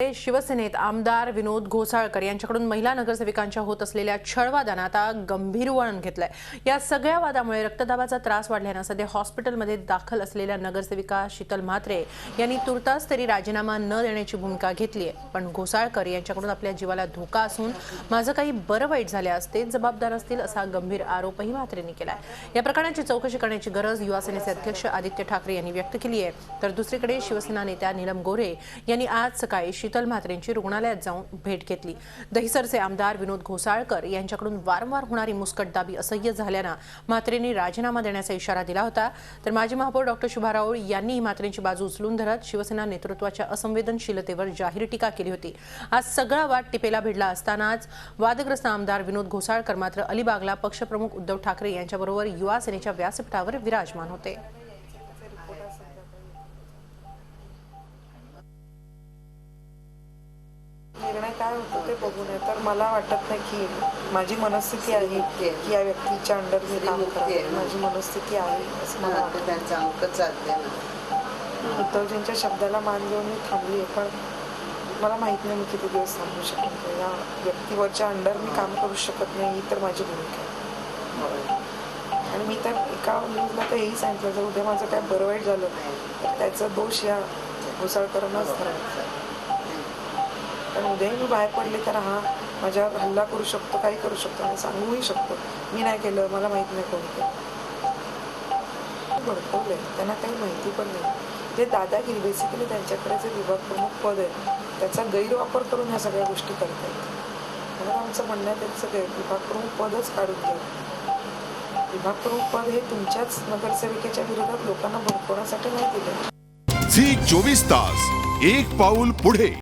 शिवसेनेत आमदार विनोद घोसाळकर यांच्याकडून महिला नगरसेविकांच्या होत असलेल्या छळवादानं आता गंभीर वळण घेतलंय। या सगळ्या वादामुळे रक्तदाबाचा त्रास वाढल्यानं सध्या हॉस्पिटलमध्ये दाखल असलेल्या नगरसेविका शीतल म्हात्रे यांनी तुर्तास तरी राजीनामा न देण्याची भूमिका घेतली आहे। पण घोसाळकर यांच्याकडून आपल्या जीवाला धोका असून माझं काही बरं वाईट झाल्यास ते जबाबदार असतील असा गंभीर आरोपही म्हात्रेंनी केलाय। या प्रकरणाची चौकशी करण्याची गरज युवा सेनेचे अध्यक्ष आदित्य ठाकरे यांनी व्यक्त केली आहे। तर दुसरीकडे शिवसेना नेत्या नीलम गोऱ्हे यांनी आज सकाळी शीतल म्हात्रेंची रुग्णालयात जाऊन भेट घेतली। दहिसरचे आमदार विनोद घोसाळकर यांच्याकडून वारंवार होणारी मुस्कटदाबी असह्य झाल्यानं म्हात्रेंनी राजीनामा देण्याचा इशारा दिला होता। तर माजी महापौर डॉक्टर शुभा राऊळ यांनी म्हात्रेंची बाजू उचलून धरत शिवसेना नेतृत्वाच्या असंवेदनशीलतेवर जाहीर टीका केली होती। आज सगळा वाद टिपेला भिडला असतानाच वादग्रस्त आमदार विनोद घोसाळकर मात्र अलिबागला पक्षप्रमुख उद्धव ठाकरे यांच्याबरोबर युवा सेनेच्या व्यासपीठावर विराजमान होते। निर्णय काय होतो ते बघू नये तर मला वाटत नाही की माझी मनस्थिती आहे की या व्यक्तीच्या अंडर मी काम करावे। माझी मनस्थिती आहे असं मला वाटतं। त्यांचा अंक चालते उद्धवजींच्या शब्दाला मान देऊन मी थांबली आहे, पण मला माहीत नाही मी किती दिवस थांबू शकतो। या व्यक्तीवरच्या अंडर मी काम करू शकत नाही ही तर माझी भूमिका आहे। आणि मी तर एका न्यूजला तर हेही सांगितलं जर उद्या माझं काय बरं वाईट झालं तर त्याचा दोष या घोसाळकरांनाच धरायचा। पण उद्याही मी बाहेर पडले तर हा माझ्यावर हल्ला करू शकतो, काही करू शकतो, मी सांगूही शकतो मी नाही केलं, मला माहीत नाही कोण केलं। भडकवलंय त्यांना काही माहिती पण नाही। जे दादागिरी बेसिकली त्यांच्याकडे जे विभाग प्रमुख पद आहे त्याचा गैरवापर करून ह्या सगळ्या गोष्टी करतात। म्हणून आमचं म्हणणं आहे त्यांचं विभाग प्रमुख पदच काढून घ्या। विभाग प्रमुख पद हे तुमच्याच नगरसेविकेच्या विरोधात लोकांना भडकवण्यासाठी नाही दिलं। झी 24 तास एक पाऊल पुढे।